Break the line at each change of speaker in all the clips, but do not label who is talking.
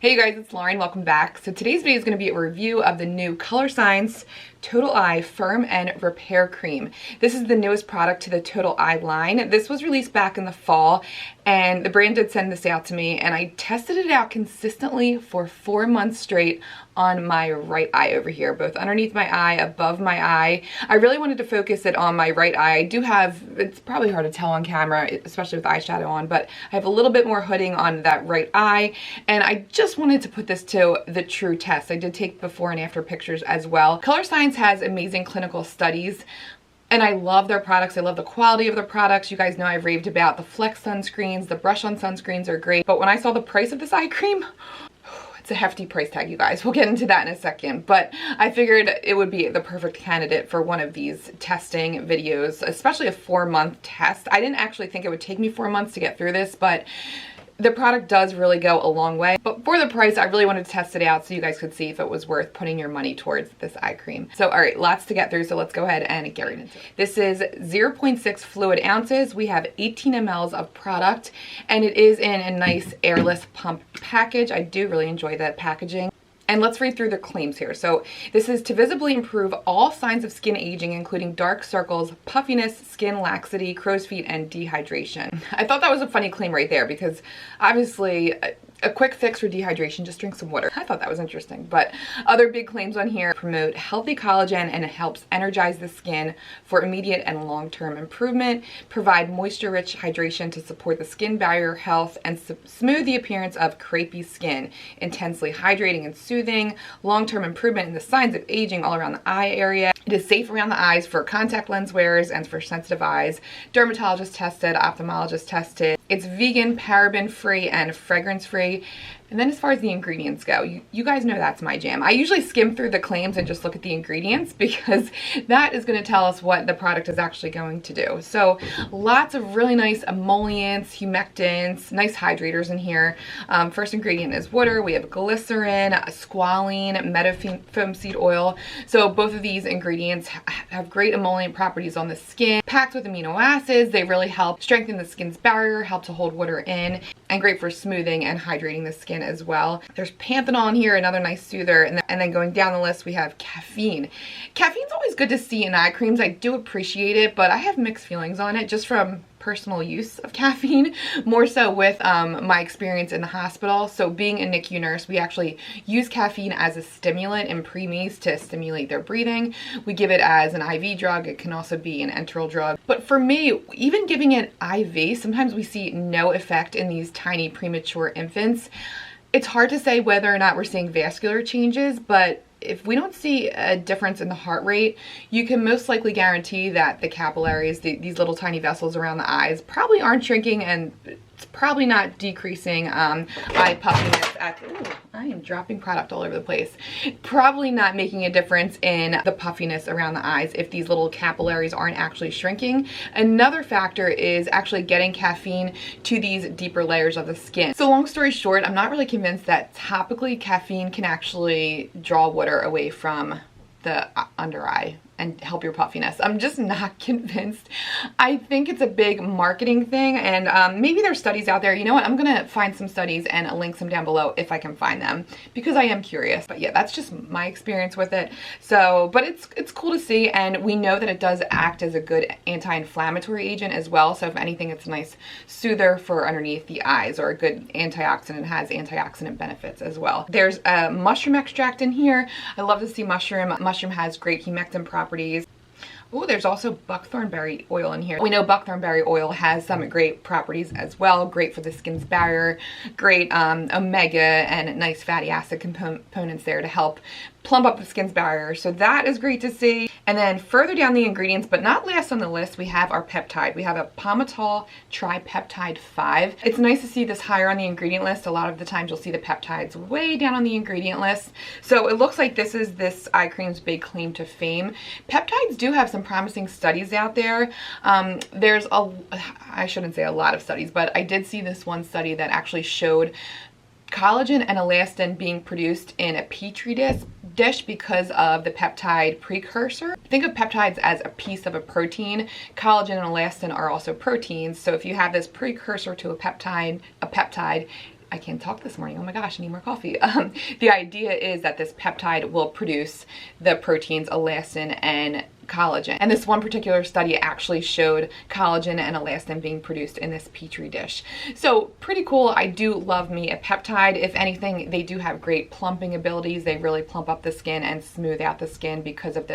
Hey you guys, it's Lauren. Welcome back. So today's video is going to be a review of the new Colorescience Total Eye Firm and Repair Cream. This is the newest product to the Total Eye line. This was released back in the fall, and the brand did send this out to me, and I tested it out consistently for 4 months straight on my right eye over here, both underneath my eye, above my eye. I really wanted to focus it on my right eye. I do have, it's probably hard to tell on camera, especially with eyeshadow on, but I have a little bit more hooding on that right eye, and I just wanted to put this to the true test. I did take before and after pictures as well. Colorescience has amazing clinical studies, and I love their products. I love the quality of their products. You guys know I've raved about the Flex sunscreens. The brush-on sunscreens are great, but when I saw the price of this eye cream, it's a hefty price tag, you guys. We'll get into that in a second, but I figured it would be the perfect candidate for one of these testing videos, especially a 4-month test. I didn't actually think it would take me 4 months to get through this, but the product does really go a long way. But for the price, I really wanted to test it out so you guys could see if it was worth putting your money towards this eye cream. So all right, lots to get through, so let's go ahead and get right into it. This is 0.6 fluid ounces. We have 18 mLs of product, and it is in a nice airless pump package. I do really enjoy that packaging. And let's read through the claims here. So this is to visibly improve all signs of skin aging, including dark circles, puffiness, skin laxity, crow's feet, and dehydration. I thought that was a funny claim right there because obviously a quick fix for dehydration, just drink some water. I thought that was interesting. But other big claims on here: promote healthy collagen and it helps energize the skin for immediate and long-term improvement, provide moisture-rich hydration to support the skin barrier health, and smooth the appearance of crepey skin, intensely hydrating and soothing, long-term improvement in the signs of aging all around the eye area. It is safe around the eyes for contact lens wearers and for sensitive eyes, dermatologist tested, ophthalmologist tested. It's vegan, paraben free, and fragrance free. And then as far as the ingredients go, you guys know that's my jam. I usually skim through the claims and just look at the ingredients because that is going to tell us what the product is actually going to do. So lots of really nice emollients, humectants, nice hydrators in here. First ingredient is water. We have glycerin, squalene, meadowfoam seed oil. So both of these ingredients have great emollient properties on the skin. Packed with amino acids, they really help strengthen the skin's barrier, help to hold water in, and great for smoothing and hydrating the skin as well. There's panthenol in here, another nice soother, and then going down the list we have caffeine. Caffeine's always good to see in eye creams. I do appreciate it, but I have mixed feelings on it just from personal use of caffeine, more so with my experience in the hospital. So being a NICU nurse, we actually use caffeine as a stimulant in preemies to stimulate their breathing. We give it as an IV drug. It can also be an enteral drug. But for me, even giving it IV, sometimes we see no effect in these tiny premature infants. It's hard to say whether or not we're seeing vascular changes, but if we don't see a difference in the heart rate, you can most likely guarantee that the capillaries, these little tiny vessels around the eyes, probably aren't shrinking, and it's probably not decreasing eye puffiness. Ooh, I am dropping product all over the place. Probably not making a difference in the puffiness around the eyes if these little capillaries aren't actually shrinking. Another factor is actually getting caffeine to these deeper layers of the skin. So long story short, I'm not really convinced that topically caffeine can actually draw water away from the under eye and help your puffiness. I'm just not convinced. I think it's a big marketing thing, and maybe there's studies out there. You know what? I'm gonna find some studies and link some down below if I can find them, because I am curious. But yeah, that's just my experience with it. So, but it's cool to see, and we know that it does act as a good anti-inflammatory agent as well. So if anything, it's a nice soother for underneath the eyes, or a good antioxidant. It has antioxidant benefits as well. There's a mushroom extract in here. I love to see mushroom. Mushroom has great humectant properties. Oh, there's also buckthornberry oil in here. We know buckthornberry oil has some great properties as well. Great for the skin's barrier, great omega and nice fatty acid components there to help plump up the skin's barrier. So that is great to see. And then further down the ingredients, but not last on the list, we have our peptide. We have a palmitoyl tripeptide 5. It's nice to see this higher on the ingredient list. A lot of the times you'll see the peptides way down on the ingredient list. So it looks like this is this eye cream's big claim to fame. Peptides do have some promising studies out there. I shouldn't say a lot of studies, but I did see this one study that actually showed collagen and elastin being produced in a petri dish because of the peptide precursor. Think of peptides as a piece of a protein. Collagen and elastin are also proteins. So if you have this precursor to a peptide, I can't talk this morning. Oh my gosh, I need more coffee. The idea is that this peptide will produce the proteins elastin and collagen. And this one particular study actually showed collagen and elastin being produced in this petri dish. So pretty cool. I do love me a peptide. If anything, they do have great plumping abilities. They really plump up the skin and smooth out the skin because of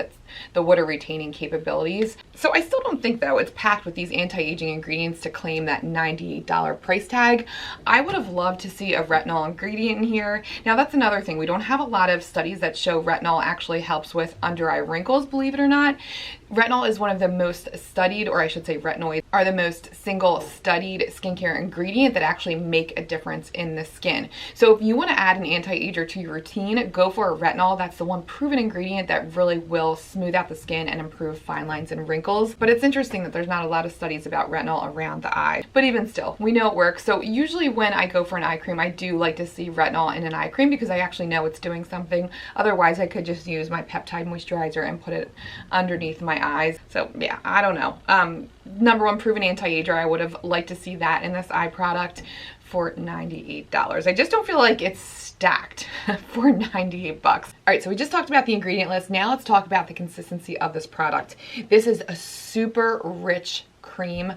the water retaining capabilities. So I still don't think though it's packed with these anti-aging ingredients to claim that $98 price tag. I would have loved to see a retinol ingredient in here. Now that's another thing. We don't have a lot of studies that show retinol actually helps with under eye wrinkles, believe it or not. Retinol is one of the most studied, or I should say retinoids are the most single studied skincare ingredient that actually make a difference in the skin. So if you want to add an anti-ager to your routine, go for a retinol. That's the one proven ingredient that really will smooth out the skin and improve fine lines and wrinkles. But it's interesting that there's not a lot of studies about retinol around the eye. But even still, we know it works. So usually when I go for an eye cream, I do like to see retinol in an eye cream because I actually know it's doing something. Otherwise, I could just use my peptide moisturizer and put it underneath my eyes. So yeah, I don't know. Number one proven anti-ager, I would have liked to see that in this eye product for $98. I just don't feel like it's stacked for 98 bucks. All right, so we just talked about the ingredient list. Now let's talk about the consistency of this product. This is a super rich cream.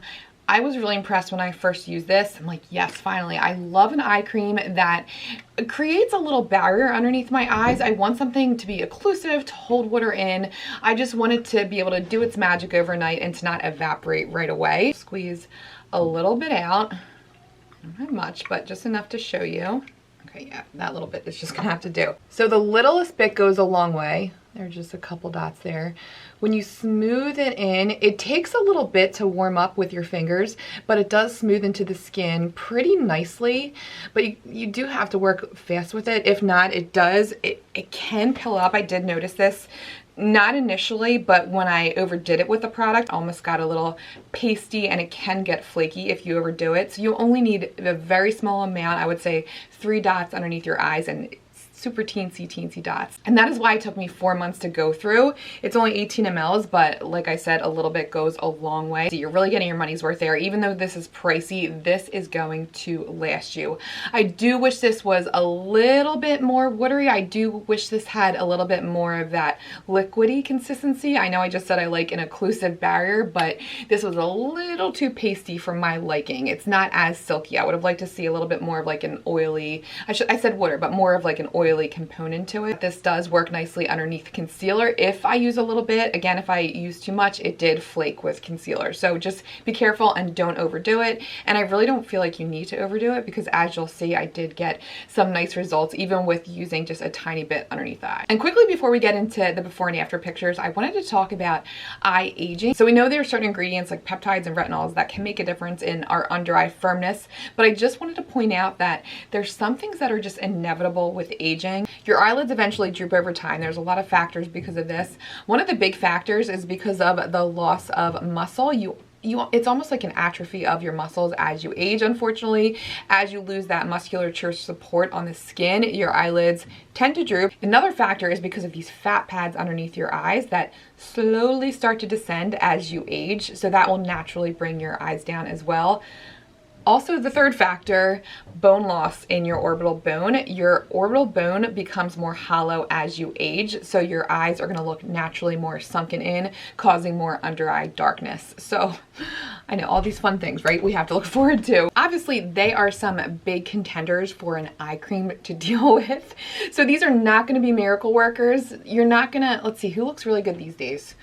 I was really impressed when I first used this. I'm like, yes, finally. I love an eye cream that creates a little barrier underneath my eyes. I want something to be occlusive, to hold water in. I just want it to be able to do its magic overnight and to not evaporate right away. Squeeze a little bit out. Not much, but just enough to show you. Okay, yeah, that little bit is just gonna have to do. So the littlest bit goes a long way. There are just a couple dots there. When you smooth it in, it takes a little bit to warm up with your fingers, but it does smooth into the skin pretty nicely. But you do have to work fast with it. If not, it can pill up. I did notice this. Not initially, but when I overdid it with the product, almost got a little pasty and it can get flaky if you overdo it. So you only need a very small amount, I would say 3 dots underneath your eyes, and super teensy dots. And that is why it took me 4 months to go through. It's only 18 mLs, but like I said, a little bit goes a long way. So you're really getting your money's worth there. Even though this is pricey, this is going to last you. I do wish this was a little bit more watery. I do wish this had a little bit more of that liquidy consistency. I know I just said I like an occlusive barrier, but this was a little too pasty for my liking. It's not as silky. I would have liked to see a little bit more of like an oily, I said water, but more of like an oily component to it. This does work nicely underneath concealer if I use a little bit. Again, if I use too much, it did flake with concealer. So just be careful and don't overdo it. And I really don't feel like you need to overdo it because as you'll see, I did get some nice results even with using just a tiny bit underneath the eye. And quickly before we get into the before and after pictures, I wanted to talk about eye aging. So we know there are certain ingredients like peptides and retinols that can make a difference in our under eye firmness, but I just wanted to point out that there's some things that are just inevitable with aging. Your eyelids eventually droop over time. There's a lot of factors because of this. One of the big factors is because of the loss of muscle. It's almost like an atrophy of your muscles as you age, unfortunately. As you lose that musculature support on the skin, your eyelids tend to droop. Another factor is because of these fat pads underneath your eyes that slowly start to descend as you age. So that will naturally bring your eyes down as well. Also, the third factor, bone loss in your orbital bone. Your orbital bone becomes more hollow as you age, so your eyes are going to look naturally more sunken in, causing more under eye darkness. So I know all these fun things, right? We have to look forward to. Obviously, they are some big contenders for an eye cream to deal with. So these are not going to be miracle workers. You're not going to, let's see, who looks really good these days?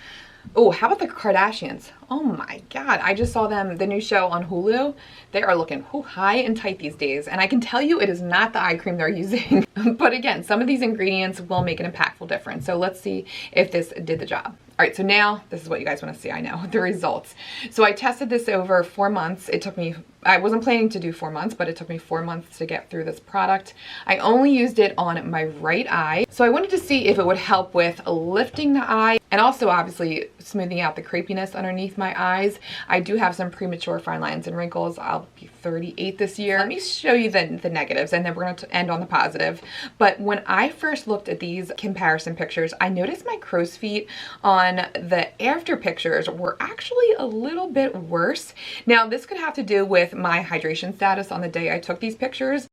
Oh, how about the Kardashians? Oh my God, I just saw them, the new show on Hulu. They are looking high and tight these days. And I can tell you it is not the eye cream they're using. But again, some of these ingredients will make an impactful difference. So let's see if this did the job. All right, so now this is what you guys want to see, I know, the results. So I tested this over 4 months. It took me, I wasn't planning to do 4 months, but it took me 4 months to get through this product. I only used it on my right eye. So I wanted to see if it would help with lifting the eye and also obviously smoothing out the crepiness underneath my eyes. I do have some premature fine lines and wrinkles. I'll be 38 this year. Let me show you the negatives and then we're going to end on the positive. But when I first looked at these comparison pictures, I noticed my crow's feet on the after pictures were actually a little bit worse. Now this could have to do with my hydration status on the day I took these pictures.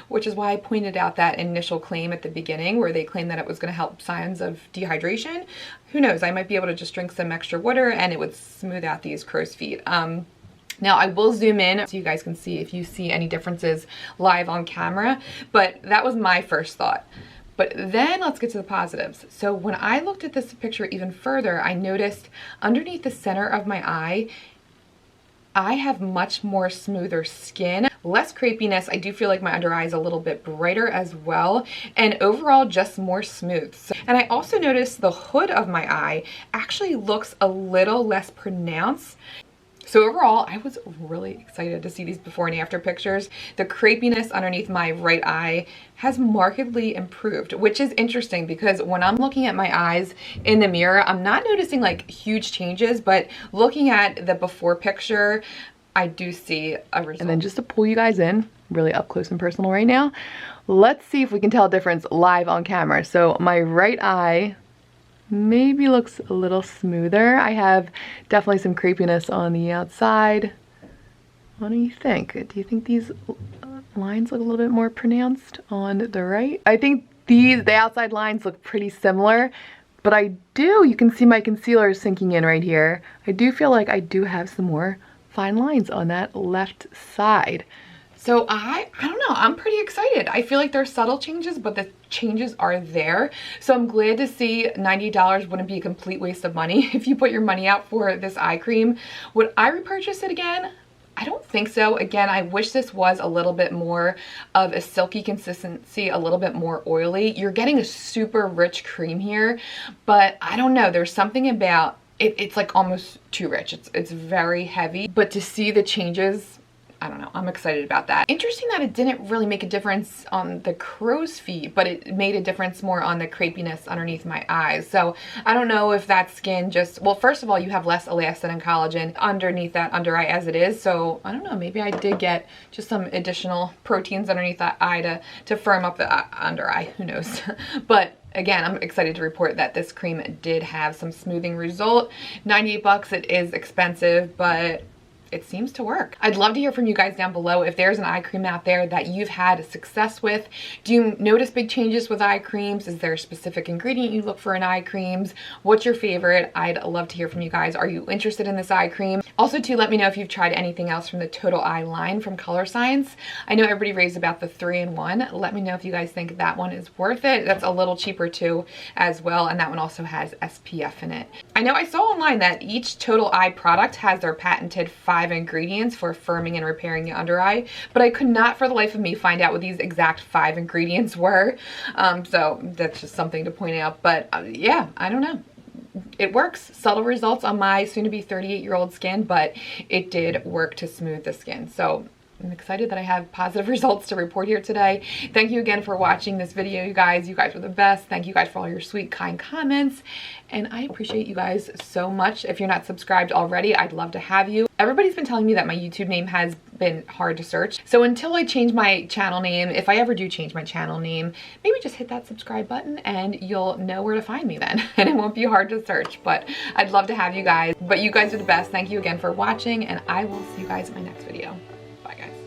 which is why I pointed out that initial claim at the beginning where they claimed that it was going to help signs of dehydration. Who knows, I might be able to just drink some extra water and it would smooth out these crow's feet. Now I will zoom in so you guys can see if you see any differences live on camera, but that was my first thought. But then let's get to the positives. So when I looked at this picture even further, I noticed underneath the center of my eye, I have much more smoother skin, less crepiness. I do feel like my under eye is a little bit brighter as well, and overall just more smooth. And I also noticed the hood of my eye actually looks a little less pronounced. So overall, I was really excited to see these before and after pictures. The crepiness underneath my right eye has markedly improved, which is interesting because when I'm looking at my eyes in the mirror, I'm not noticing like huge changes, but looking at the before picture, I do see a result. And then just to pull you guys in, really up close and personal right now, let's see if we can tell a difference live on camera. So my right eye maybe looks a little smoother. I have definitely some crepiness on the outside. What do you think? Do you think these lines look a little bit more pronounced on the right? I think the outside lines look pretty similar, but you can see my concealer is sinking in right here. I do feel like I do have some more fine lines on that left side. So I don't know, I'm pretty excited. I feel like there's subtle changes, but the changes are there. So I'm glad to see $90 wouldn't be a complete waste of money if you put your money out for this eye cream. Would I repurchase it again? I don't think so. Again, I wish this was a little bit more of a silky consistency, a little bit more oily. You're getting a super rich cream here, but I don't know, there's something about it, it's like almost too rich. It's very heavy, but to see the changes, I don't know, I'm excited about that. Interesting that it didn't really make a difference on the crow's feet, but it made a difference more on the crepiness underneath my eyes. So I don't know if that skin just, well, first of all, you have less elastin and collagen underneath that under eye as it is. So I don't know, maybe I did get just some additional proteins underneath that eye to firm up the under eye, who knows. But again, I'm excited to report that this cream did have some smoothing result. 98 bucks, it is expensive, but it seems to work. I'd love to hear from you guys down below if there's an eye cream out there that you've had success with. Do you notice big changes with eye creams? Is there a specific ingredient you look for in eye creams? What's your favorite? I'd love to hear from you guys. Are you interested in this eye cream? Also, too, let me know if you've tried anything else from the Total Eye line from Colorescience. I know everybody raves about the 3-in-1. Let me know if you guys think that one is worth it. That's a little cheaper too as well, and that one also has SPF in it. I know I saw online that each Total Eye product has their patented 5 ingredients for firming and repairing the under eye, but I could not for the life of me find out what these exact 5 ingredients were. So that's just something to point out, but yeah, I don't know. It works. Subtle results on my soon-to-be 38-year-old skin, but it did work to smooth the skin. So I'm excited that I have positive results to report here today. Thank you again for watching this video, you guys. You guys were the best. Thank you guys for all your sweet, kind comments. And I appreciate you guys so much. If you're not subscribed already, I'd love to have you. Everybody's been telling me that my YouTube name has been hard to search. So until I change my channel name, if I ever do change my channel name, maybe just hit that subscribe button and you'll know where to find me then. And it won't be hard to search, but I'd love to have you guys. But you guys are the best. Thank you again for watching, and I will see you guys in my next video. Bye, guys.